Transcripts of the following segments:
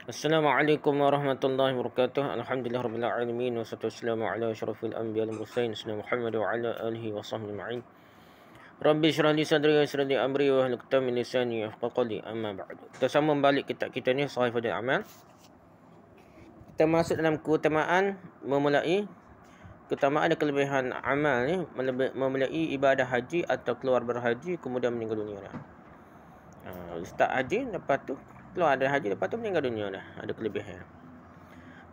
Assalamualaikum warahmatullahi wabarakatuh. Alhamdulillahirabbil alamin wassalatu wassalamu ala asyrafil anbiya'i wal mursalin sayyidina Muhammad wa ala alihi wa sahbihi ajma'in. Rabbi shrah li sadri wa yassir li amri wa hlul 'uqdatam min lisani yafqahu qawli. Amma ba'du. Kita sambung balik kitab kita ni Sahih Fadil Amal. Kita masuk dalam keutamaan memulai keutamaan dan kelebihan amal ni memulai ibadah haji atau keluar berhaji kemudian meninggal dunia dah. Start haji lepas tu keluar ada haji lepas tu meninggal dunia dah. Ada kelebihan.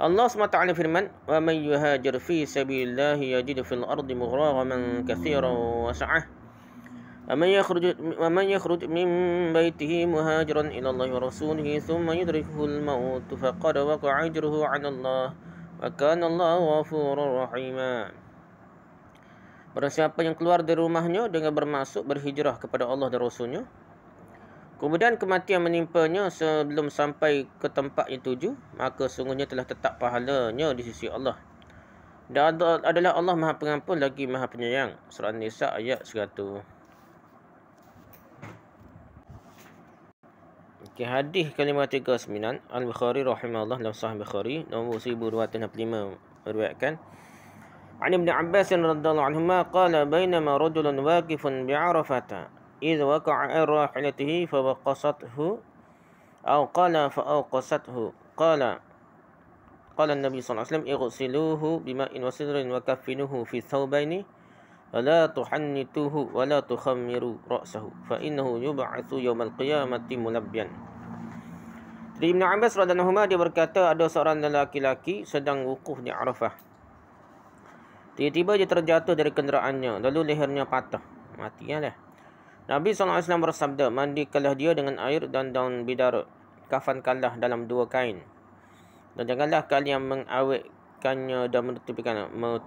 Allah SWT firman, "Wa man yuhajir fi sabilillah yajid fil ardi mughraman katsiran wa sa'ah. Wa man yakhruj min baitihi muhajiran ila Allah wa rasulihi thumma yudrikuhu al-maut faqad waqa'a ajruhu 'ala Allah wa kana Allahu ghafurur rahima." Barang siapa yang keluar dari rumahnya dengan bermaksud berhijrah kepada Allah dan Rasulnya, kemudian kematian menimpanya sebelum sampai ke tempat yang tuju, maka sungguhnya telah tetap pahalanya di sisi Allah. Dan adalah Allah Maha Pengampun lagi Maha Penyayang. Surah An-Nisa ayat 100. Okay, hadis ke-539 Al-Bukhari rahimahullah dalam Sahih Bukhari nombor 1265 meriwayatkan An Ibn Abbas radhiyallahu anhuma qala bainama rajulun waqifun bi'Arafah إذ وقع عن راحلته فوقصته أو قال فأوقصته قال النبي صلى الله عليه وسلم اغسلوه بماء وسدر وكفنوه في ثوبين ولا تحنتوه ولا تخمروا رأسه فإنه يبعث يوم القيامة ملبيا. Dari Ibn Abbas radhiyallahu anhu dia berkata, ada seorang lelaki sedang wukuf di Arafah. Tiba-tiba dia terjatuh dari kenderaannya, lalu lehernya patah, matinya dah. Nabi SAW bersabda, mandikanlah dia dengan air dan daun bidara, kafankanlah dalam 2 kain, dan janganlah kalian mengawetkannya dan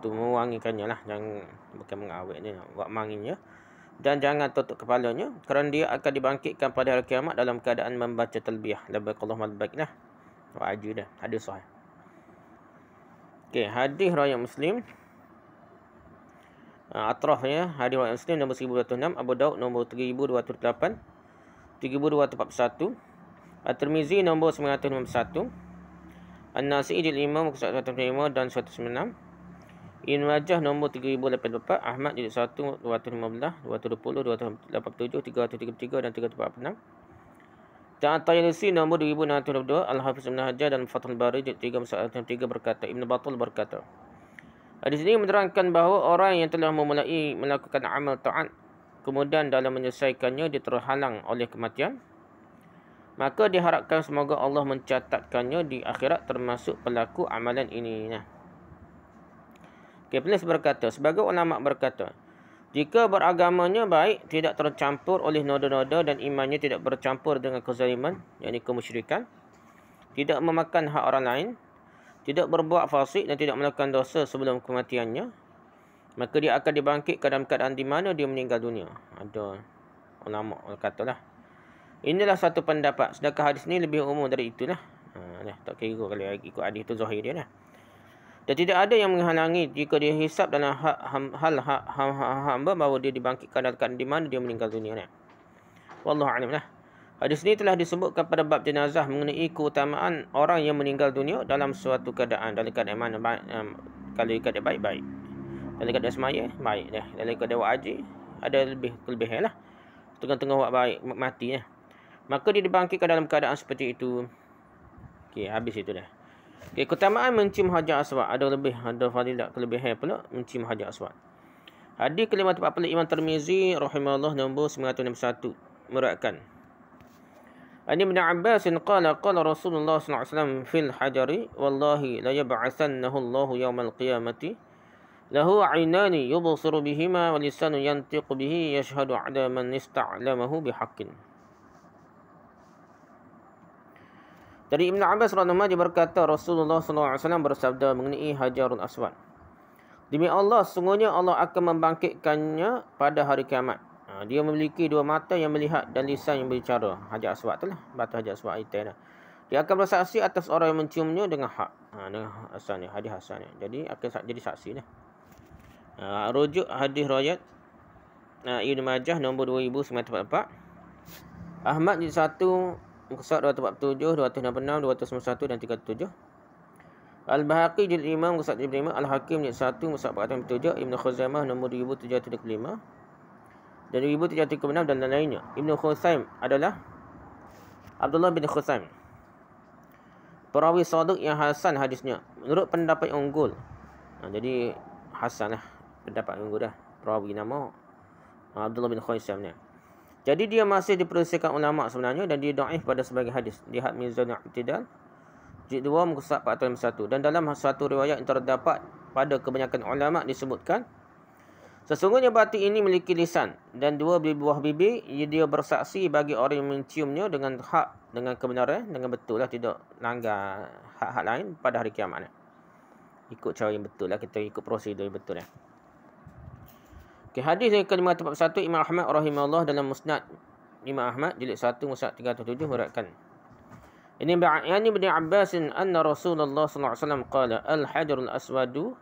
mewangikannya lah, jangan, bukan mengawet ni, buat manginya, dan jangan tutup kepalanya, kerana dia akan dibangkitkan pada hari kiamat dalam keadaan membaca talbiyah, labbaik Allahumma labbaik lah, wajib dah, hadis sahih. Okey, hadis riwayat Muslim. Atraf ya, hadis riwayat Muslim nombor 1206, Abu Daud nombor 3208, 3241, At-Tirmizi nombor 951, An-Nasa'i jilid 5 muka 105 dan 196, Ibn Majah nombor 3084, Ahmad jilid 1 215, 220, 287, 333 dan 346, dan At-Tayalisi nombor 2622, Al-Hafiz Ibn Hajar dan Fathul Bari jilid 3 muka 103 berkata, Ibn Battul berkata, hadis ini menerangkan bahawa orang yang telah memulai melakukan amal taat, kemudian dalam menyelesaikannya dia terhalang oleh kematian, maka diharapkan semoga Allah mencatatkannya di akhirat termasuk pelaku amalan ini. Penulis berkata, sebagai ulama berkata, jika beragamanya baik, tidak tercampur oleh noda-noda dan imannya tidak bercampur dengan kezaliman, yakni kemusyrikan, tidak memakan hak orang lain, tidak berbuat fasik dan tidak melakukan dosa sebelum kematiannya, maka dia akan dibangkitkan dalam keadaan di mana dia meninggal dunia. Ada ulama katalah, inilah satu pendapat, sedangkan hadis ini lebih umum dari itulah. Tak kira kalau ikut hadis itu zahir dia lah. Dan tidak ada yang menghalangi jika dia hisap dalam hal hamba bahawa dia dibangkitkan dalam keadaan di mana dia meninggal dunia. Wallahu a'lam lah. Hadis ini telah disebutkan pada bab jenazah mengenai keutamaan orang yang meninggal dunia dalam suatu keadaan. Dalam keadaan mana? Kalau keadaan baik-baik. Dalam keadaan semaya, baik dah. Dalam keadaan wajib, ada lebih kelebihan lah. Tengah-tengah buat baik, mati lah. Maka dia dibangkitkan dalam keadaan seperti itu. Okey, habis itu dah. Okey, keutamaan mencium Hajar Aswad. Ada fadilat kelebihan pula mencium Hajar Aswad. Hadis ke-540 Imam Tirmizi rahimahullah nombor 961 meriwayatkan An Ibn Abbas qala Rasulullah sallallahu alaihi wasallam fil hajari wallahi la yab'atsannahu Allahu yawmal qiyamati lahu 'ainani yubsiru bihima wa lisanun yantiqu bihi yashhadu 'ala man ista'lamahu bihaqqin. Dari Ibn Abbas radhiyallahu anhu dia berkata, Rasulullah sallallahu alaihi wasallam bersabda mengenai Hajarul Aswad, demi Allah, sungguhnya Allah akan membangkitkannya pada hari kiamat. Dia memiliki 2 mata yang melihat dan lisan yang berbicara. Hajar Aswad tu lah, batu Hajar Aswad itu dah. Dia akan bersaksi atas orang yang menciumnya dengan hak. Dengan asalnya, hadis asalnya. Jadi akan jadi saksi dah. Rujuk hadis riwayat Ibn Majah nombor 2944, Ahmad jilid 1 muka surat 247, 266, 291 dan 307. Al-Bahaqi jilid 5 muka surat 5, Al-Hakim jilid 1 muka surat 407, Ibn Khuzaimah nombor 2735 dan 2736 dan lainnya. Ibn Khuzaim adalah Abdullah bin Khuzaim, perawi sadiq yang hasan hadisnya menurut pendapat yang unggul. Jadi hasan lah pendapat yang unggul dah. Perawi nama Abdullah bin Khuzaim ni. Jadi dia masih dipersiapkan ulama sebenarnya dan dia dhaif pada sebagai hadis. Lihat Mizanul I'tidal jilid 2 muka surat 401. Dan dalam satu riwayat yang terdapat pada kebanyakan ulama disebutkan, sesungguhnya batu ini memiliki lisan dan dua buah bibir. Dia bersaksi bagi orang yang menciumnya dengan hak, dengan kebenaran, dengan betul lah, tidak langgar hak-hak lain pada hari kiamat. Ikut cara yang betul lah, kita ikut prosedur yang betul lah. Okay, hadis yang ke-541, Imam Ahmad rahimahullah dalam Musnad Imam Ahmad jilid 1 muka 307 meriwayatkan. Ini Ibn Abbas anna Rasulullah sallallahu alaihi wasallam qala al-hajarul aswadu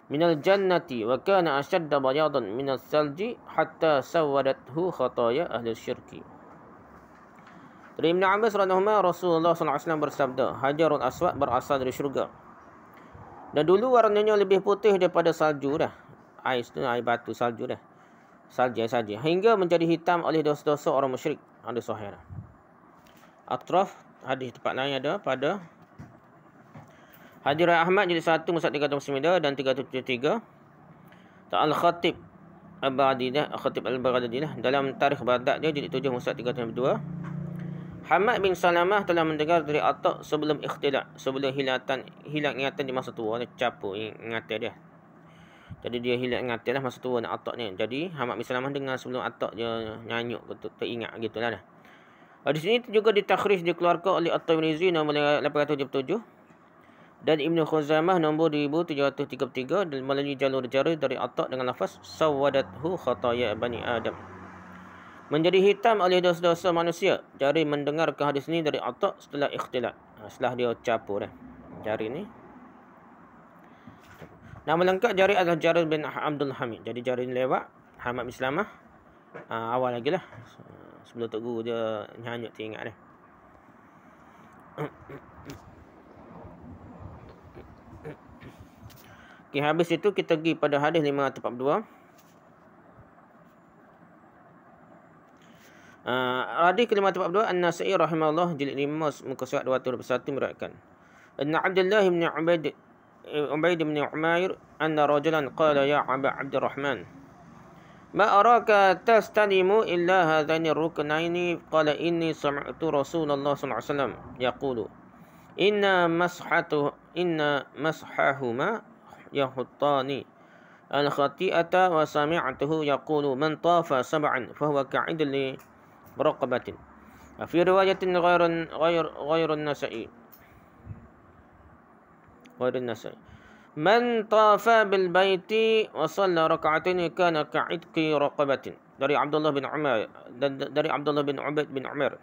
minal jannati wa kana ashadda bayadan minal salji hatta sawadathu khataya ahli syirki. Dari Ibn Abbas radhiyallahu Rasulullah sallallahu alaihi wasallam bersabda, hajarul aswad berasal dari syurga. Dan dulu warnanya lebih putih daripada salju dah. Air tu air batu salju dah. Salji saja hingga menjadi hitam oleh dosa-dosa orang musyrik. Ada sahih. Atraf hadis tempat lain ada pada Hadis Ahmad jilid 1 muka 309 dan 373. Al-Khatib Al-Baghdadi dalam Tarikh Baghdad dia jilid 7 muka 302. Hamad bin Salamah telah mendengar dari Atta sebelum ikhtilat, sebelum hilang ingatan di masa tua, dia capu ingatan dia. Jadi dia hilang ingatan lah masa tua nak Atta ni. Jadi Hamad bin Salamah dengar sebelum Atta dia nyanyuk, teringat gitulah dah. Di sini juga ditakhrij dikeluarkan oleh At-Tirmizi nombor 877 dan Ibn Khuzaimah nombor 2733 dan melalui jalur jari dari Atta dengan lafaz sawadathu khataya bani Adam. Menjadi hitam oleh dosa-dosa manusia. Jari mendengar ke hadis ini dari Atta setelah ikhtilat. Setelah dia capur jari ni. Nama lengkap jari adalah Jarir bin Abdul Hamid. Jadi jari ni lewat Hamad bin Salamah. Awal lagi lah. Sebelum Tok Guru dia nyanyuk teringat dia. Okay, habis itu kita pergi pada hadis 542. Hadis ke-542 An-Nasa'i rahimahullah jilid 5 muka surat 221 meriwayatkan. Anna Abdullah bin Ubaid bin Umair anna rajulan qala ya Aba Abdurrahman ma araka tastanimu illa hadaini ruknaini qala inni sami'tu Rasulullah sallallahu alaihi wasallam yaqulu inna mashahuma yahuttani al-khati'ata wa sami'tuhu yaqulu man tafa sab'an fahuwa ka'idun li raqabatin. Fi riwayatin ghairun Nasa'i man tafa bil baiti wa shalla rak'atain kana ka'idqi raqabatin. Dari Abdullah bin Umar dan dari Abdullah bin Ubaid bin Umar.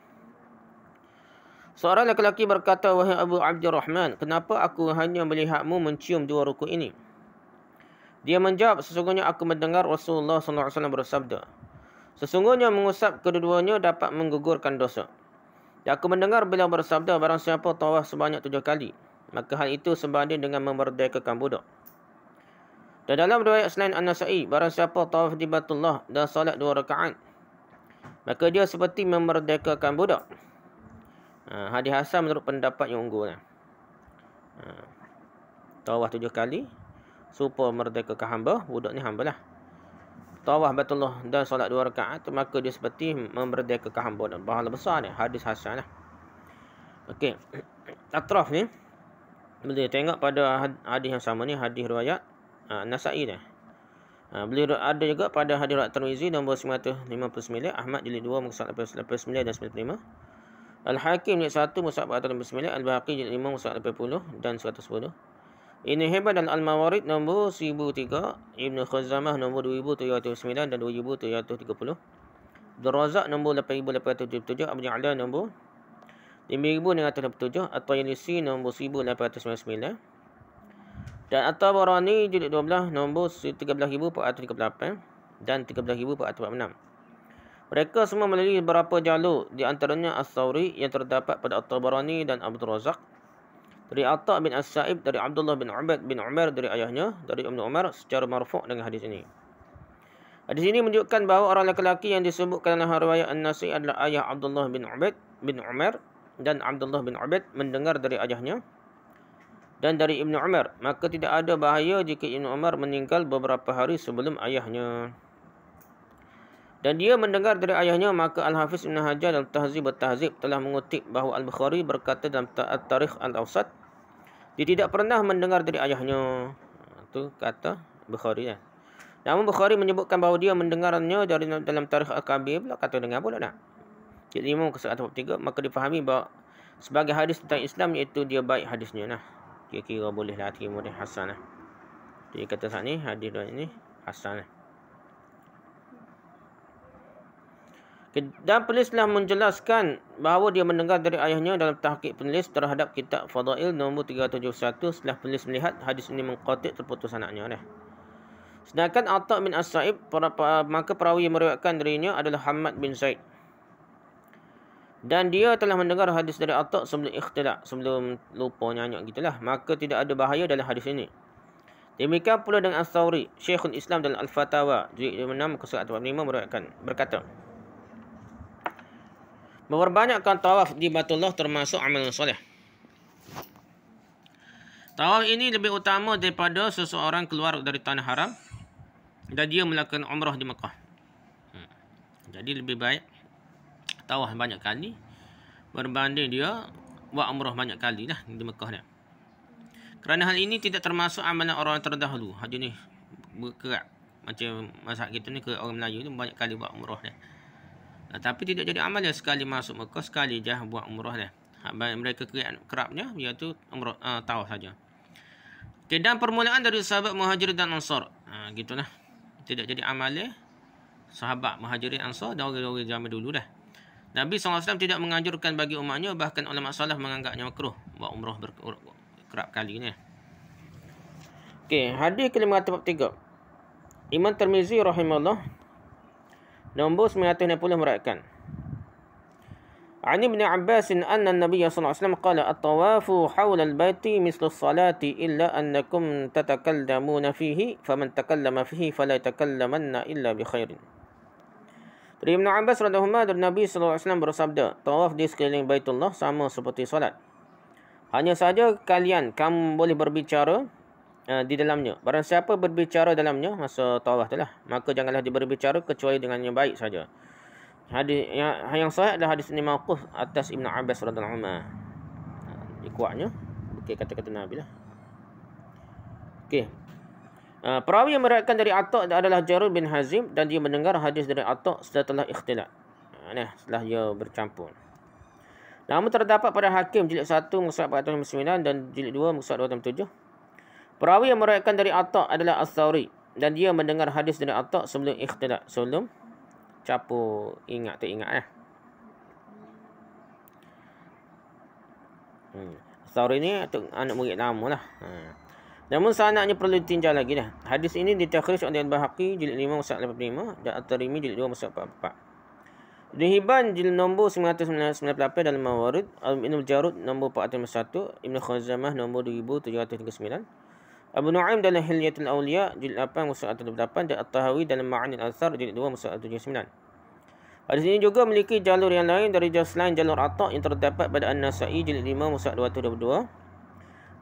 Seorang lelaki berkata, wahai Abu Abdurrahman, kenapa aku hanya melihatmu mencium dua rukun ini? Dia menjawab, sesungguhnya aku mendengar Rasulullah sallallahu alaihi wasallam bersabda, sesungguhnya mengusap kedua-duanya dapat menggugurkan dosa. Dan aku mendengar beliau bersabda, barang siapa tawaf sebanyak 7 kali, maka hal itu sebanding dengan memerdekakan budak. Dan dalam riwayat selain An-Nasa'i, barang siapa tawaf di Baitullah dan salat 2 rakaat, maka dia seperti memerdekakan budak. Hadis hasan menurut pendapat yang unggul. Tawaf 7 kali supaya merdekakan hamba, budak ni hamba lah. Tawaf Baitullah dan salat 2 rakaat, maka dia seperti memerdekakan hamba, dan pahala besar ni. Hadis hasan lah. Okey. Atraf ni boleh tengok pada hadis yang sama ni, hadis riwayat Nasa'i dah. Boleh ada juga pada hadis riwayat Tirmizi nombor 559, Ahmad jilid 2 muka 89 dan 95. Al-Hakim jilid 1 muka 409, Al-Bahaqi jilid 5 muka 80 dan 110. Ibn Hibban dan Al-Mawarid nombor 1003, Ibn Khuzaimah nombor 2709 dan 2730. Abdul Razak nombor 8877, Abu Ya'la nombor 5927, At-Tayalisi nombor 1899 dan At-Tabarani jilid 12 nombor 13438 dan 13446. Mereka semua melalui beberapa jalur, di antaranya As-Sawri yang terdapat pada At-Tabarani dan Abdul Razak. Dari Atta' bin As-Sa'ib, dari Abdullah bin Ubaid bin Umar dari ayahnya, dari Ibnu Umar secara marfu' dengan hadis ini. Hadis ini menunjukkan bahawa orang lelaki yang disebutkan dalam riwayat An-Nasai adalah ayah Abdullah bin Ubaid bin Umar, dan Abdullah bin Ubaid mendengar dari ayahnya dan dari Ibnu Umar. Maka tidak ada bahaya jika Ibnu Umar meninggal beberapa hari sebelum ayahnya. Dan dia mendengar dari ayahnya, maka Al-Hafiz Ibn Hajar dalam Tahzib al-Tahzib telah mengutip bahawa Al-Bukhari berkata dalam At-Tarikh Al-Awsat, dia tidak pernah mendengar dari ayahnya. Itu kata Bukhari ya. Namun Bukhari menyebutkan bahawa dia mendengarnya dari dalam Tarikh Al-Kabir, pula kata dengar pula nak. Jilid 5 muka 143, maka difahami bahawa sebagai hadis tentang Islam, iaitu dia baik hadisnya nah. Kira-kira bolehlah terima dia hasan lah. Jadi kata saat ni hadis ini hasan lah. Dan penulis telah menjelaskan bahawa dia mendengar dari ayahnya dalam tahqiq penulis terhadap kitab Fadail nombor 371 setelah penulis melihat hadis ini mengqati' terputus anaknya. Sedangkan Atta' bin As-Sa'ib, maka perawi yang meriwayatkan darinya adalah Hamad bin Zaid. Dan dia telah mendengar hadis dari Atta' sebelum ikhtilaf, sebelum lupa nyanyi gitulah. Maka tidak ada bahaya dalam hadis ini. Demikian pula dengan As-Sawri, Syekhul Islam dalam Al-Fatawa, jilid 6 muka 145 meriwayatkan berkata, memperbanyakkan tawaf di Baitullah termasuk amalan soleh. Tawaf ini lebih utama daripada seseorang keluar dari tanah haram dan dia melakukan umrah di Mekah. Jadi lebih baik tawaf banyak kali berbanding dia buat umrah banyak kali lah di Mekah ni. Kerana hal ini tidak termasuk amalan orang terdahulu. Hadis ni berkerak macam mazhab kita ni, ke orang Melayu ni banyak kali buat umrah ni. Tapi tidak jadi amal dia sekali masuk Mekah, sekali je buat umrah dia. Mereka kerapnya iaitu umrah tawaf saja. Okay, dan permulaan dari sahabat Muhajirin dan Ansar. Gitulah. Tidak jadi amal dia sahabat Muhajirin Ansar dan orang-orang zaman dulu dah. Nabi SAW tidak menganjurkan bagi umatnya, bahkan ulama salaf menganggapnya makruh buat umrah kerap kali ni. Okey, hadis ke-543. Imam Tirmizi rahimahullah nombor 960 meriwayatkan, An Ibn Abbas anna Nabi sallallahu alaihi wasallam qala at-tawafu hawla al-baiti mislu as-salati illa annakum tatakallamuna fihi faman takallama fihi fala yatakallamanna illa bi khairin. Dari Ibn Abbas radhiyallahu anhu, dari Nabi sallallahu alaihi wasallam bersabda, tawaf di sekeliling Baitullah sama seperti solat. Hanya saja kamu boleh berbicara di dalamnya. Barang siapa berbicara dalamnya masa tawaf itulah, maka janganlah dia berbicara kecuali dengan yang baik saja. Hadis yang sahih adalah hadis ini mauquf atas Ibn Abbas radhiyallahu anhu. Dikuatnya kata-kata Nabi lah. Okey. Perawi yang meriwayatkan dari Atta' adalah Jarud bin Hazim, dan dia mendengar hadis dari Atta' setelah ikhtilaf. Setelah dia bercampur. Namun terdapat pada Hakim jilid 1 muka 459 dan jilid 2 muka 267. Perawi yang meriwayatkan dari Atta' adalah As-Sawri, dan dia mendengar hadis dari Atta' sebelum ikhtilaf, sebelum capur ingat teringat As-Sawri ni anak murid lama lah. Namun sanadnya perlu ditinjau lagi dah. Hadis ini ditakhrij oleh Al-Bahaqi jilid 5 muka 85 dan At-Tirmizi jilid 2 muka 44. Ibn Hibban jilid nombor 998 dalam Mawarid, Ibn Jarud nombor 401, Ibn Khuzaimah nombor 2739, Abu Nu'aim dalam Hilyatul Awliya jilid 8 muka 128 dan At-Tahawi dalam Ma'anil Athar jilid 2 muka 179. Hadis ini juga memiliki jalur yang lain dari selain jalur Atta' yang terdapat pada An-Nasai jilid 5 muka 222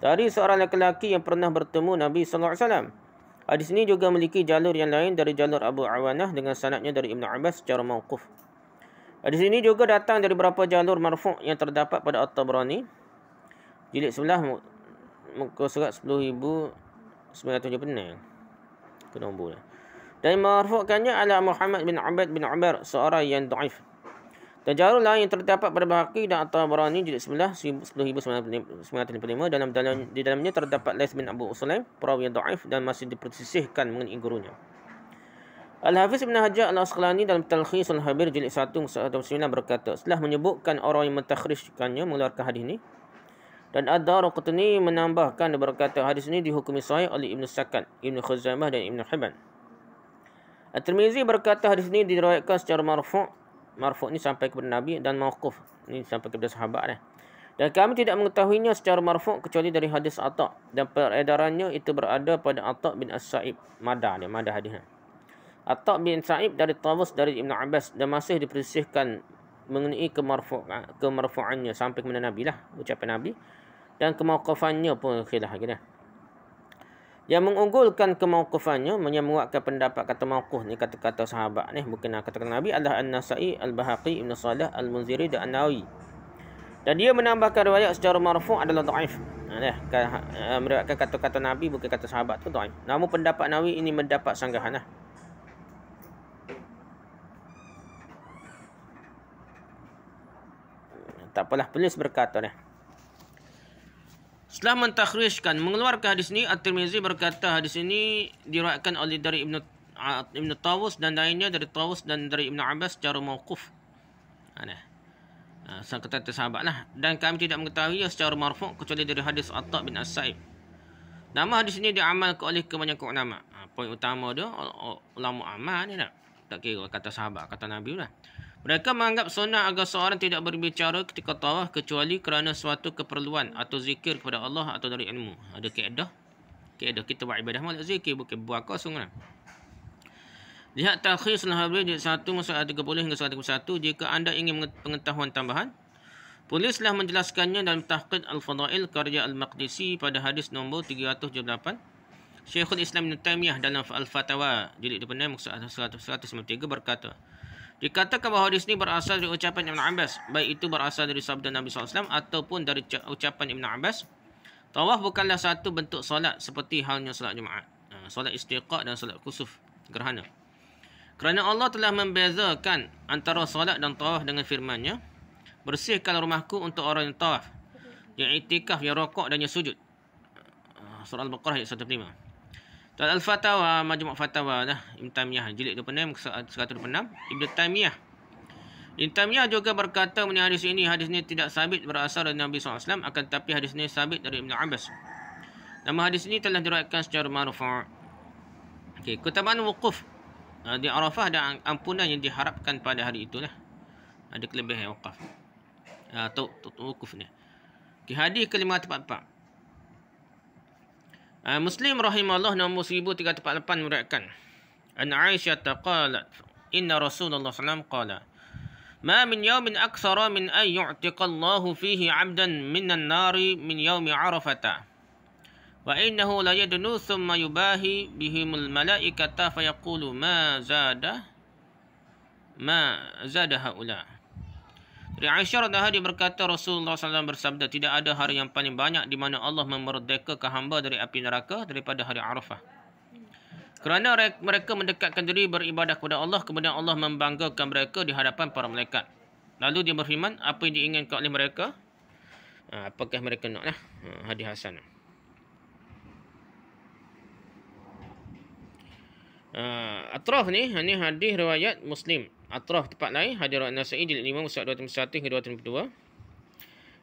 dari seorang lelaki yang pernah bertemu Nabi sallallahu alaihi wasallam. Hadis ini juga memiliki jalur yang lain dari jalur Abu Awanah dengan sanadnya dari Ibn Abbas secara mauquf. Hadis ini juga datang dari beberapa jalur marfu' yang terdapat pada At-Tabrani jilid 11 muka surat 10,976 ke nombor. Dan marfu'kannya adalah Muhammad bin Ubaid bin Umar, seorang yang dhaif. Dan jalur lain yang terdapat pada Bahaqi dan At-Tabrani jilid 11 10,955 di dalamnya terdapat Lais bin Abu Sulaim, perawi yang dhaif dan masih dipersisihkan mengenai gurunya. Al-Hafiz Ibn Hajar Al-Asqalani dalam Talkhis Al-Habir jilid 1 muka 109 berkata, setelah menyebutkan orang yang mentakhrijkannya mengeluarkan hadis ini, dan Ad-Daraqutni menambahkan dan berkata hadis ini dihukumi sahih oleh Ibn Sakan, Ibn Khuzaimah dan Ibn Hibban. At-Tirmizi berkata hadis ini diriwayatkan secara marfu'. Marfu' ni sampai kepada Nabi, dan mauquf ni sampai kepada sahabat. Dan kami tidak mengetahuinya secara marfu' kecuali dari hadis Atha, dan peredarannya itu berada pada Atha bin As-Sa'ib. Madah hadisnya. Atha bin Sa'ib dari Tawus dari Ibn Abbas, dan masih dipersihkan mengenai kemarfu'annya sampai kepada Nabi lah, ucapan Nabi, dan kemauqufannya pun khilaf lagi dah. Yang mengunggulkan kemauqufannya, menguatkan pendapat kata mauquf ni, kata-kata sahabat ni, bukan kata-kata Nabi, adalah An-Nasa'i, Al-Bahaqi, Ibn Salah, Al-Munziri dan An-Nawawi. Dan dia menambahkan riwayat secara marfu' adalah dhaif. Meriwayatkan kata-kata Nabi bukan kata sahabat tu dhaif. Namun pendapat Nawawi ini mendapat sanggahan lah. Tak apalah, penulis berkata dah. Setelah mentakhrijkan, mengeluarkan hadis ini, At-Tirmizi berkata hadis ini diriwayatkan oleh dari Ibn Tawus dan lainnya dari Tawus dan dari Ibn Abbas secara mauquf. Kata sahabat lah. Dan kami tidak mengetahui secara marfu' kecuali dari hadis Atha bin As-Sa'ib. Nama hadis ini diamalkan oleh kebanyakan ulama. Poin utama dia, ulama amal ni tak kira kata sahabat, kata Nabi lah. Mereka menganggap sunnah agar seorang tidak berbicara ketika tawaf kecuali kerana suatu keperluan atau zikir kepada Allah atau dari ilmu. Ada kaedah. Kita buat ibadah malah zikir, bukan buat kosong lah. Lihat Talkhis Al-Habri jilid 1 muka 30 hingga 131. Jika anda ingin pengetahuan tambahan, polislah menjelaskannya dalam Tahqiq Al-Fadail karya Al-Maqdisi pada hadis nombor 378. Syekhul Islam Ibn Taymiyah dalam Al-Fatawa jilid 26 muka 193 berkata, dikatakan bahawa hadis ini berasal dari ucapan Ibn Abbas, baik itu berasal dari sabda Nabi SAW ataupun dari ucapan Ibn Abbas. Tawaf bukanlah satu bentuk solat seperti halnya solat Jumaat, solat istiqa dan solat kusuf gerhana. Kerana Allah telah membezakan antara solat dan tawaf dengan firman-Nya, bersihkan rumahku untuk orang yang tawaf, yang iktikaf, yang rokok dan yang sujud. Surah Al-Baqarah ayat 105. Dan Al-Fatawa, Majmu' Fatawa dah, Ibn Taymiyah jilid 26 126. Ibn Taymiyah juga berkata mengenai hadis ini tidak sabit berasal dari Nabi SAW, akan tetapi hadis ini sabit dari Ibn Abbas. Nama hadis ini telah diriwayatkan secara marfu'. Okey, keutamaan wukuf di Arafah dan ampunan yang diharapkan pada hari itulah. Ada kelebihan wakaf atau wukuf ni. Okey, hadis ke-544. Muslim rahimahullah nombor 1348 meriwayatkan, an Aisyah qalat inna Rasulullah sallallahu qala ma min yawmin aktsara min an yu'tiqa Allahu fihi 'abdan minan nari min yawmi Arafah wa innahu la yadnu thumma yubahi bihimul malaikata fayaqulu ma zada haula. Dari Aisyah radhiyallahu anha berkata Rasulullah SAW bersabda, tidak ada hari yang paling banyak di mana Allah memerdekakan hamba dari api neraka daripada hari Arafah. Kerana mereka mendekatkan diri beribadah kepada Allah, kemudian Allah membanggakan mereka di hadapan para malaikat. Lalu dia berfirman, apa yang diinginkan oleh mereka? Apakah mereka nak lah? Hadis hasan. Atraf ni hadis riwayat Muslim. Atraf tempat lain hadis riwayat Nasa'i jilid 5 muka 201 hingga 202.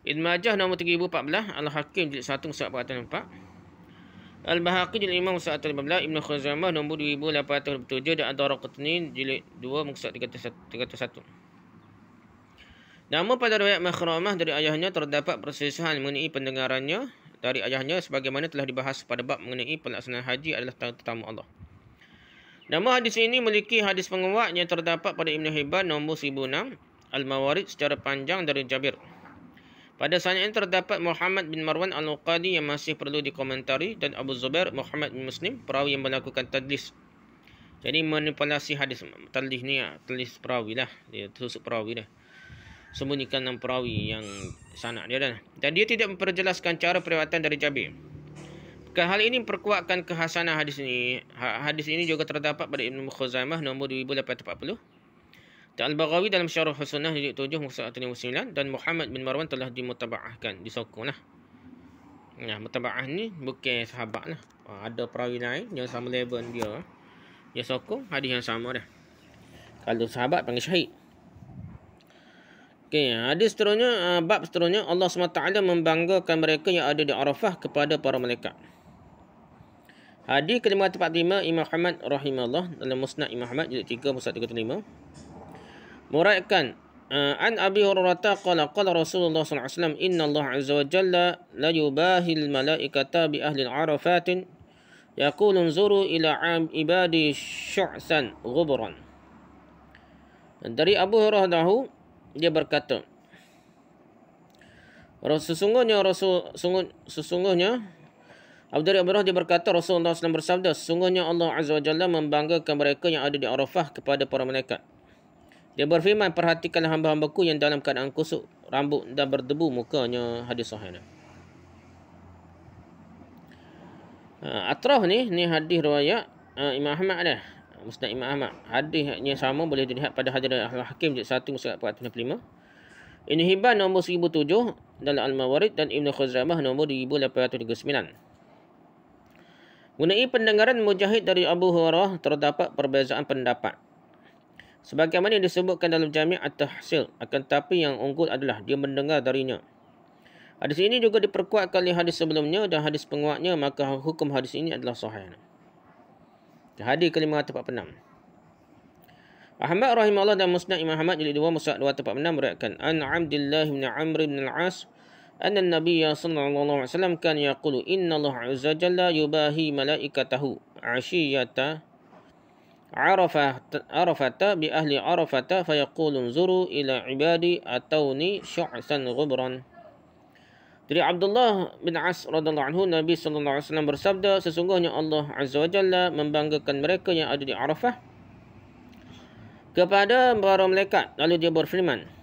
Ibn Majah nombor 3014, Al-Hakim jilid 1 muka 404. Al-Bahaqi jilid 5 muka 15, Ibn Khuzaimah nombor 2827 dan Ad-Daraqutni jilid 2 muka 301. Namun pada riwayat Makhramah dari ayahnya terdapat perselisihan mengenai pendengarannya dari ayahnya sebagaimana telah dibahas pada bab mengenai pelaksanaan haji adalah tetamu Allah. Nama hadis ini memiliki hadis penguat yang terdapat pada Ibn Hibban nombor 1006, Al-Mawarid secara panjang dari Jabir. Pada sanad ini terdapat Muhammad bin Marwan Al-Uqadi yang masih perlu dikomentari dan Abu Zubair Muhammad bin Muslim, perawi yang melakukan tadlis. Jadi manipulasi hadis, tadlis ni tadlis perawi lah, dia tusuk perawi dah. Sembunyikan nama perawi yang sanad dia dah. Dan dia tidak memperjelaskan cara periwayatan dari Jabir. Hal ini memperkuatkan kehasanan hadis ini. Hadis ini juga terdapat pada Ibn Khuzaimah nombor 2840. Dan Al-Baghawi dalam Syarah Sunnah jilid 7 muka 159 dan Muhammad bin Marwan telah dimutaba'ahkan, disokonglah. Nah, mutaba'ah ni bukan sahabat lah. Ada perawi lain yang sama level dia, dia sokong hadis yang sama dah. Kalau sahabat panggil syahid. Okey, hadis seterusnya, bab seterusnya, Allah SWT membanggakan mereka yang ada di Arafah kepada para malaikat. Hadis ke-545 Imam Ahmad rahimahullah dalam Musnad Imam Ahmad jilid 3 muka 305 meriwayatkan an Abi Hurairah qala qala Rasulullah sallallahu alaihi wasallam inna Allah azza wa jalla la yubahil malaikata bi ahli arafatin yaqulu unzuru ila ibadi syu'san ghubran. Dari Abu Hurairah dia berkata, sesungguhnya Abu Hurairah dia berkata, Rasulullah SAW bersabda, sesungguhnya Allah Azza wa Jalla membanggakan mereka yang ada di Arafah kepada para malaikat. Dia berfirman, perhatikanlah hamba-hambaku yang dalam keadaan kusuk rambut dan berdebu mukanya. Hadis sahih. Atraf ni hadis riwayat Imam Ahmad dah. Musnad Imam Ahmad. Hadisnya sama boleh dilihat pada hadis Al-Hakim jilid 1 muka 455. Ibn Hibban nombor 1007 dalam Al-Mawarid dan Ibn Khuzaimah nombor 2839. Mengenai pendengaran Mujahid dari Abu Hurairah terdapat perbezaan pendapat. Sebagaimana yang disebutkan dalam Jami' At-Tahsil, akan tetapi yang unggul adalah dia mendengar darinya. Hadis ini juga diperkuatkan oleh hadis sebelumnya dan hadis penguatnya, maka hukum hadis ini adalah sahih. Hadis ke-546. Ahmad rahimahullah dan Musnad Imam Ahmad jilid 2 muka 246 meriwayatkan an Abdullah bin Amr bin Al-As أن النبي صلى الله عليه وسلم كان يقول إن الله عز وجل يباهي ملائكته عشية عرفة بأهل عرفة فيقول انظروا إلى عبادي أتوني شعثا غبرا. Dari Abdullah bin As radhiyallahu anhu, Nabi sallallahu alaihi wasallam bersabda, sesungguhnya Allah Azza wa Jalla membanggakan mereka yang ada di Arafah kepada para malaikat. Lalu dia berfirman,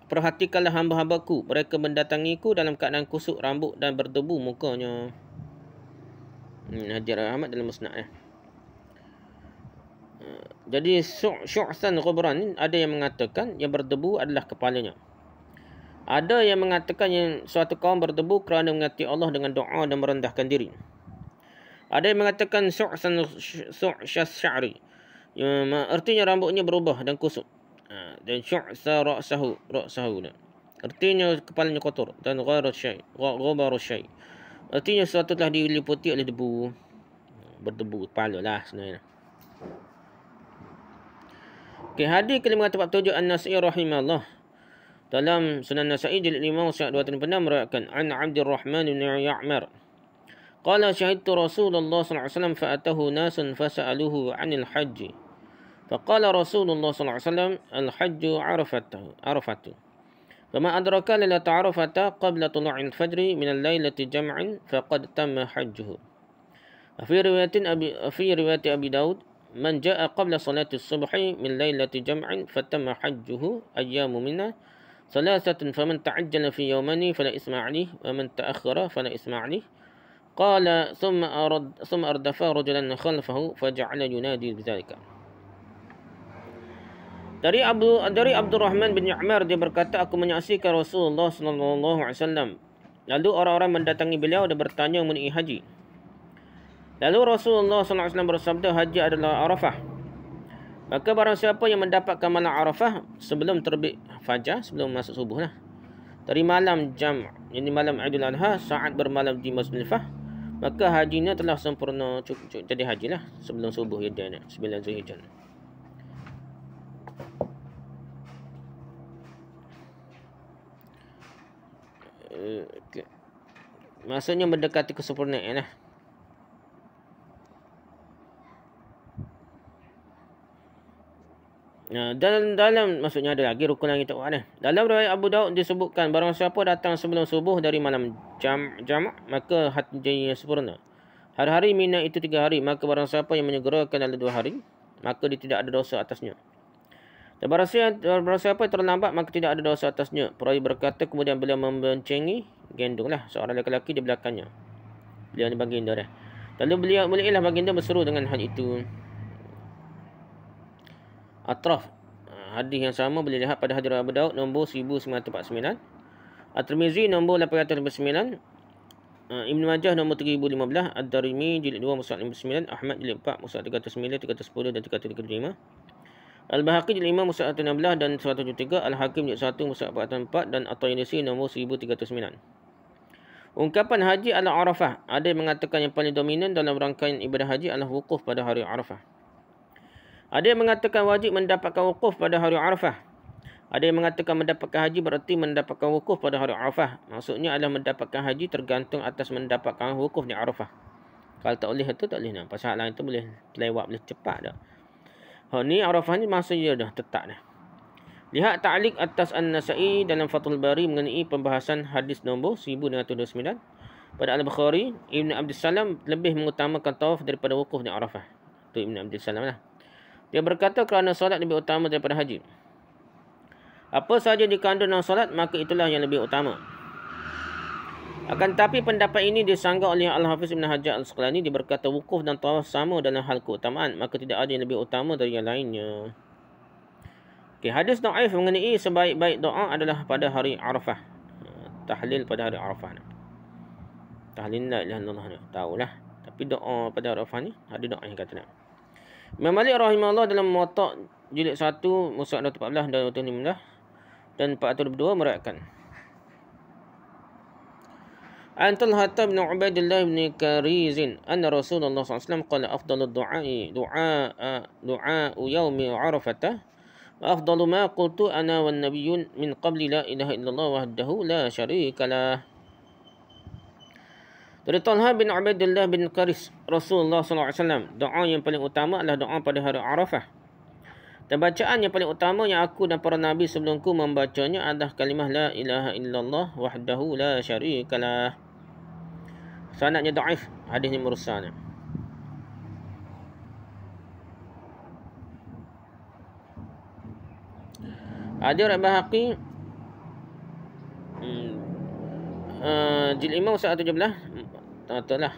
perhatikanlah hamba-hambaku, mereka mendatangiku dalam keadaan kusuk rambut dan berdebu mukanya. Hadis Ahmad dalam Musnad. Jadi syu'san ghubran, ada yang mengatakan yang berdebu adalah kepalanya. Ada yang mengatakan yang suatu kaum berdebu kerana mengasihi Allah dengan doa dan merendahkan diri. Ada yang mengatakan syu'san sya'ri, artinya rambutnya berubah dan kusuk. Dan syu'sa ra'sahu artinya kepalanya kotor, dan ghabaru syai artinya sesuatu telah diliputi oleh debu, berdebu kepala lah sebenarnya. Okey, hadis ke-547 An-Nasa'i rahimahullah dalam Sunan Nasa'i jilid 5 muka 236 meriwayatkan an Abdurrahman bin Ya'mar qala syahidtu Rasulullah sallallahu alaihi wasallam fa'atahu nasun fasa'aluhu 'anil hajj. فقال رسول الله صلى الله عليه وسلم الحج عرفة فما أدرك ليلة عرفة قبل طلوع الفجر من الليلة جمع فقد تم حجه. في رواية أبي داود من جاء قبل صلاة الصبح من ليلة جمع فتم حجه أيام منها ثلاثة فمن تعجل في يومين فلا إثم عليه ومن تأخر فلا إثم عليه. قال ثم أردف رجلا خلفه فجعل ينادي بذلك. Dari Abdurrahman bin Ya'mar dia berkata, aku menyaksikan Rasulullah sallallahu alaihi wasallam. Lalu orang-orang mendatangi beliau dan bertanya mengenai haji. Lalu Rasulullah sallallahu alaihi wasallam bersabda, haji adalah Arafah. Maka barang siapa yang mendapatkan malam Arafah sebelum terbit fajar, sebelum masuk subuh lah, dari malam ini malam Aidil Adha, saat bermalam di Muzdalifah, maka hajinya telah sempurna, cukup jadi hajilah sebelum subuh ya, 9 Zulhijjah. Maksudnya mendekati kesempurnaan lah. Dalam maksudnya ada lagi rukun yang kita buat dah. Dalam riwayat Abu Daud disebutkan barang siapa datang sebelum subuh dari malam jam' maka hajinya sempurna. Hari-hari Mina itu 3 hari, maka barang siapa yang menyegerakan dalam 2 hari maka dia tidak ada dosa atasnya. Dan barang siapa yang terlambat maka tidak ada dosa atasnya. Perawi berkata kemudian beliau membencengi gendonglah seorang lelaki di belakangnya. Beliau ni baginda dah. Lalu mulailah baginda berseru dengan hal itu. Atraf. Hadis yang sama boleh lihat pada hadis Abu Daud nombor 1949. At-Tirmizi nombor 809. Ibn Majah nombor 3015. Ad-Darimi jilid 2 muka 59. Ahmad jilid 4 muka 309, 310 dan 335. Al-Bahaqi jilid 5 muka 116 dan 173. Al-Hakim jilid 1 muka 404 dan At-Tayyalisi nombor 1309. Ungkapan haji adalah Arafah. Ada yang mengatakan yang paling dominan dalam rangkaian ibadah haji adalah wukuf pada hari Arafah. Ada yang mengatakan wajib mendapatkan wukuf pada hari Arafah. Ada yang mengatakan mendapatkan haji berarti mendapatkan wukuf pada hari Arafah. Maksudnya adalah mendapatkan haji tergantung atas mendapatkan wukuf di Arafah. Kalau tak boleh itu tak boleh nak. Pasal lain tu boleh lewat, boleh cepat dah. Ni Arafah ni masa dia dah tetap dah. Lihat ta'liq atas An-Nasa'i dalam Fathul Bari mengenai pembahasan hadis nombor 1229. Pada Al-Bukhari, Ibn Abdul Salam lebih mengutamakan tawaf daripada wukuf di Arafah. Itu Ibn Abdul Salam lah. Dia berkata kerana solat lebih utama daripada haji. Apa sahaja dikandung dalam solat, maka itulah yang lebih utama. Akan tetapi pendapat ini disanggah oleh Al-Hafiz Ibn Hajar Al-Asqalani. Dia berkata wukuf dan tawaf sama dalam hal keutamaan, maka tidak ada yang lebih utama dari yang lainnya. Hadis da'if mengenai sebaik-baik doa adalah pada hari Arafah. Tahlil pada hari Arafah. Tahlil la ilaha illallah ni. Tahulah. Tapi doa pada Arafah ni ada doa yang kata nak. Imam Malik rahimahullah dalam Muwatta' jilid 1 muka 214 dan 215 dan 402 meriwayatkan. An Talhah bin Ubaidillah bin Karizin anna Rasulullah SAW qala afdalud du'a'i du'a yaumi Arafah. وأفضل ما قلت أنا والنبيون من قبل لا إله إلا الله وحده لا شريك له. Dari Talha bin Ubaidillah bin Qaris, Rasulullah SAW, doa yang paling utama adalah doa pada hari Arafah. Dan bacaan yang paling utama yang aku dan para nabi sebelumku membacanya adalah kalimah la ilaha illallah wahdahu la syarikalah. Sanadnya dhaif, hadisnya mursal. Ada orang Bahaqi jilid 5 usaha 17 tak lah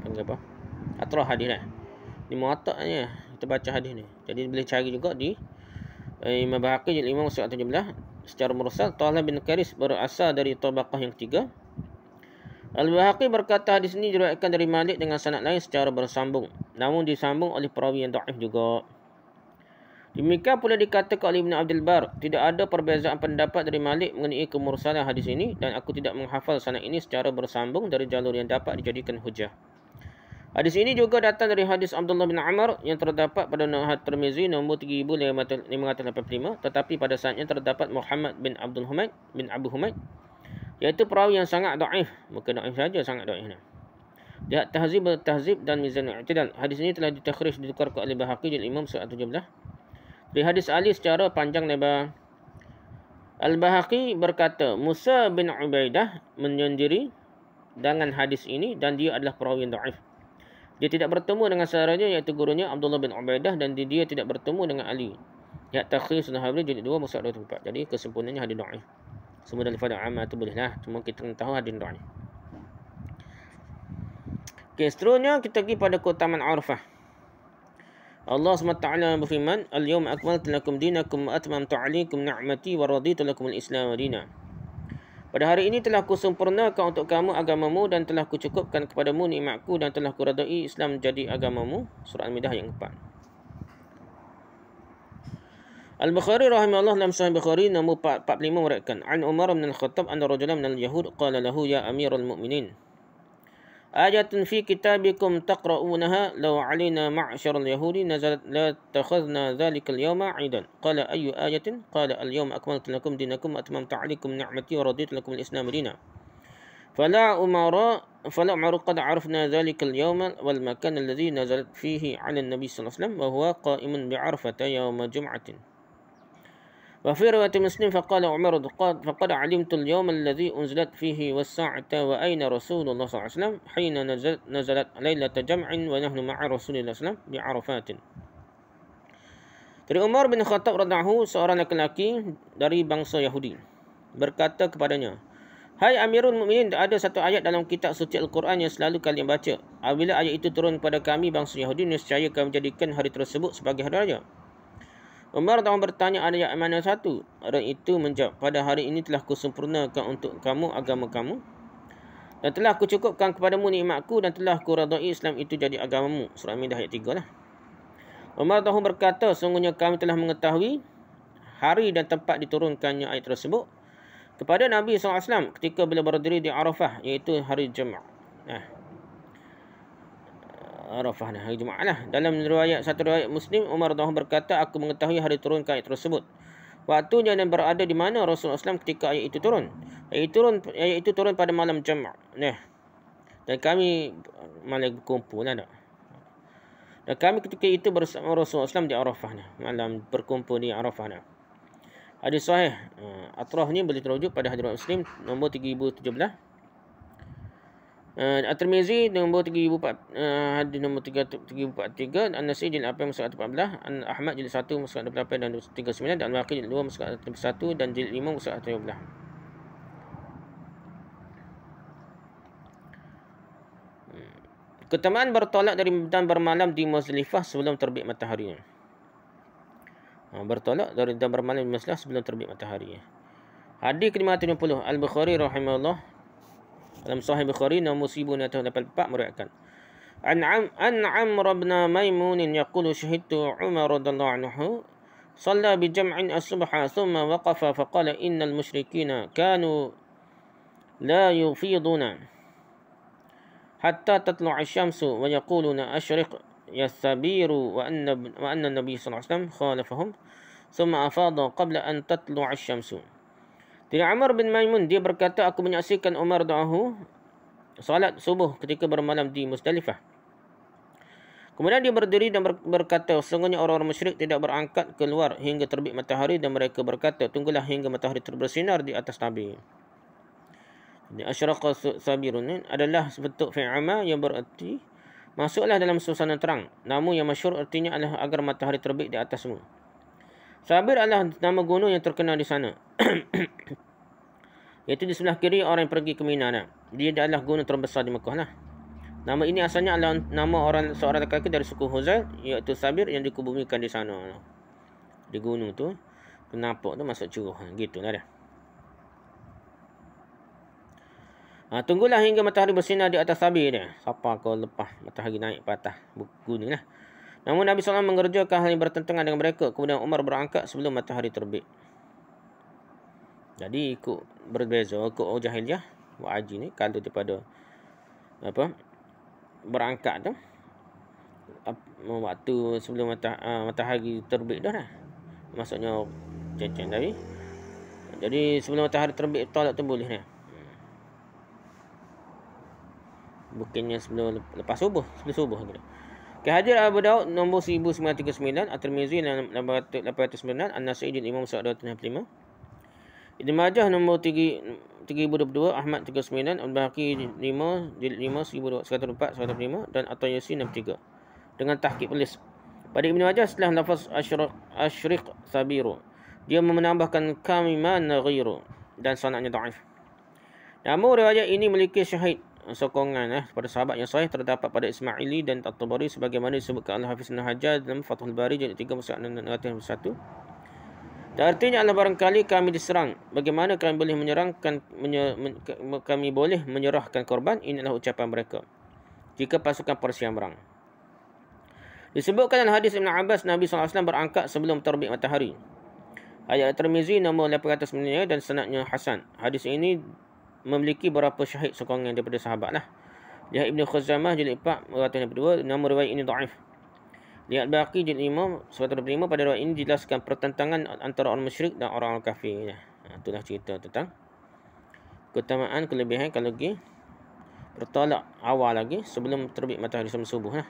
panggil apa atrah hadis lah ni muataknya kita baca hadis ni, jadi boleh cari juga di Imam Bahaqi jilid 5 usaha 17 secara mursal. Talha bin Qaris berasal dari tabaqah yang ketiga. Al-Bahaqi berkata hadis ini diriwayatkan dari Malik dengan sanad lain secara bersambung, namun disambung oleh perawi yang dhaif juga. Demikian pula dikatakan oleh Ibn Abdul Bar, tidak ada perbezaan pendapat dari Malik mengenai kemursalan hadis ini dan aku tidak menghafal sanad ini secara bersambung dari jalur yang dapat dijadikan hujah. Hadis ini juga datang dari hadis Abdullah bin Amr yang terdapat pada Nahad Tirmizi nombor 3585, tetapi pada saatnya terdapat Muhammad bin Abdul Humaid bin Abu Humaid, iaitu perawi yang sangat dhaif, bukan dhaif saja, sangat dhaif. Lihat Tahzib dan Mizan al-I'tidal. Hadis ini telah ditakhrij ditukarkan oleh Bahaqi jilid 5 surat 17. Di hadis Ali secara panjang lebar. Al-Bahaqi berkata, Musa bin Ubaidah menyendiri dengan hadis ini dan dia adalah perawi yang dhaif. Dia tidak bertemu dengan saudaranya iaitu gurunya Abdullah bin Ubaidah dan dia tidak bertemu dengan Ali. Lihat Takhrir Sunnah Habri jilid 2 muka 24. Jadi kesimpulannya hadis dhaif. Semua daripada amal tu bolehlah, cuma kita kena tahu hadis dhaif. Okey, seterusnya kita pergi pada keutamaan Arafah. Allah SWT berfirman, Al-yawma akmaltu lakum dinakum wa atmamtu alaikum ni'mati wa raditu lakum al-Islam dina. Pada hari ini telah kusempurnakan untuk kamu agamamu dan telah kucukupkan kepadamu nikmatku dan telah kuradai Islam menjadi agamamu. Surah Al-Maidah yang 4. Al-Bukhari rahimahullah dalam Sahih Bukhari nombor 45 meriwayatkan, An Umar bin Al-Khattab anna rajulan min al-Yahud qala lahu ya Amirul Mu'minin. Ayatun fi kitabikum taqra'unaha law 'alaina ma'syar al-yahudi nazalat la takhadna dhalika al-yawma 'idan. Qala ayyu ayatin? Qala al-yawma akmaltu lakum dinakum wa atmamtu 'alaykum ni'mati wa raditu lakum al-Islam dinan. Fala umara qad 'arafna dhalika al-yawma wal makan alladhi nazalat fihi 'ala an-nabi sallallahu alaihi wasallam wa huwa qa'imun bi'arfata yawma jum'atin. وفي رواية مسلم فقال عمر فقد علمت اليوم الذي أنزلت فيه والساعة وأين رسول الله صلى الله عليه وسلم حين نزلت ليلة جمع ونحن مع رسول الله صلى الله عليه وسلم بعرفات. Dari Umar bin Khattab radhiyallahu seorang lelaki dari bangsa Yahudi berkata kepadanya, Hai Amirul Mukminin, ada satu ayat dalam kitab suci Al-Quran yang selalu kalian baca. Apabila ayat itu turun kepada kami bangsa Yahudi, nescaya kami menjadikan hari tersebut sebagai hari raya. Umar telah bertanya, ada ayat mana satu? Orang itu menjawab, pada hari ini telah kusempurnakan untuk kamu agama kamu dan telah kucukupkan kepadamu nikmatku dan telah kuradai Islam itu jadi agamamu. Surah Al-Maidah ayat 3 lah. Umar telah berkata, sungguhnya kami telah mengetahui hari dan tempat diturunkannya ayat tersebut. kepada Nabi SAW ketika bila berdiri di Arafah, iaitu hari Jumaat. Arafah hari Jumaat lah. Dalam satu riwayat Muslim, Umar radhiyallahu berkata, aku mengetahui hari turun ayat tersebut. Waktunya dan berada di mana Rasulullah SAW ketika ayat itu turun. Ayat itu turun pada malam Jumaat. Dan kami malam berkumpul lah. Dan kami ketika itu bersama Rasulullah SAW di Arafah. Malam berkumpul di Arafah. Hadis sahih. Atrah ni boleh terujuk pada hadis Muslim nombor 3017. At-Tirmizi nombor 3004, hadis nombor 3043, An-Nasai jilid 8 muka 14, Ahmad jilid 1 muka 28 dan 39, dan Al-Baqi jilid 2 muka 31 dan jilid 5 muka 13. Keutamaan bertolak dan bermalam di Muzdalifah sebelum terbit matahari. Bertolak dan bermalam di Muzdalifah sebelum terbit matahari. Hadis ke-570, Al-Bukhari rahimahullah dalam Sahih Bukhari nombor 1684 meriwayatkan an Amr bin Maimun yaqulu syahidtu Umar radhiyallahu anhu shalla bi jam'in as-subha thumma waqafa faqala innal musyrikina kanu la yufiduna hatta tatlu'a asy-syamsu wa yaquluna ashriq yastabiru wa anna an-nabiy sallallahu alaihi wasallam khalafahum thumma afada qabla an tatlu'a asy-syamsu. Dari Amr bin Maimun, dia berkata, aku menyaksikan Umar radhiyallahu salat subuh ketika bermalam di Muzdalifah. Kemudian dia berdiri dan berkata, sesungguhnya orang-orang musyrik tidak berangkat keluar hingga terbit matahari, dan mereka berkata, tunggulah hingga matahari bersinar di atas Nabi. Jadi asyraqa sabirun adalah bentuk fi'ama yang berarti masuklah dalam suasana terang. Namun yang masyhur artinya adalah agar matahari terbit di atasmu. Sabir adalah nama gunung yang terkenal di sana. Iaitu di sebelah kiri orang yang pergi ke Mina. Dia adalah gunung terbesar di Mekah lah. Nama ini asalnya adalah nama seorang lelaki dari suku Huzail, iaitu Sabir, yang dikubumikan di sana. Di gunung tu, nampak tu masuk curah. Gitulah dia. Tunggulah hingga matahari bersinar di atas Sabir dia. Siapa kau lepas matahari naik ke atas gunung lah. Namun Nabi SAW mengerjakan hal yang bertentangan dengan mereka. Kemudian Umar berangkat sebelum matahari terbit. Jadi ikut berbeza, ikut orang jahiliah buat haji ni, kalau daripada berangkat tu waktu sebelum matahari terbit dah. Maksudnya ceceng tadi. Jadi sebelum matahari terbit tolak tu boleh ni. Bukannya sebelum lepas subuh, sebelum subuh gitu. Hadis Abu Daud nombor 1939, At-Tirmizi 809, An-Nasai jilid 5 muka 255, Ibn Majah nombor 3022, Ahmad 39, Al-Baqi jilid 5 1204 105, dan At-Tayyusi 63 dengan tahqiq penulis. Pada Ibn Majah setelah lafaz asyriq sabiru, dia menambahkan kamiman ghiru dan sanadnya dhaif. Namun riwayat ini memiliki syahid sokongan pada sahabat yang sahih terdapat pada Ismaili dan At-Tabari sebagaimana disebutkan Al-Hafiz Ibn Hajar dalam Fathul Bari jilid 3 muka 601. Dan artinya adalah barangkali kami diserang, bagaimana kami boleh menyerahkan korban. Inilah ucapan mereka jika pasukan Persia berang. Disebutkan dalam hadis Ibn Abbas, Nabi SAW berangkat sebelum terbit matahari. Ayat Tirmizi nombor 809 dan sanadnya hasan. Hadis ini memiliki beberapa syahid sokongan daripada sahabat lah. Lihat Ibn Khuzaimah jilid 4 202, nama riwayat ini dhaif. Lihat Baqi jilid 5 125, pada riwayat ini dijelaskan pertentangan antara orang musyrik dan orang kafir. Itulah cerita tentang keutamaan kelebihan kalau lagi bertolak awal lagi sebelum terbit matahari sebelum subuh lah,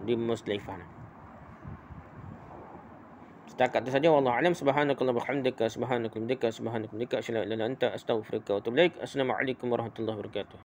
di Muzdalifah. Setakat itu saja. Wallahu a'lam. Subhanakallah bihamdika subhanaka asyhadu an la ilaha illa anta astaghfiruka wa atubu ilaik. Assalamualaikum warahmatullahi wabarakatuh.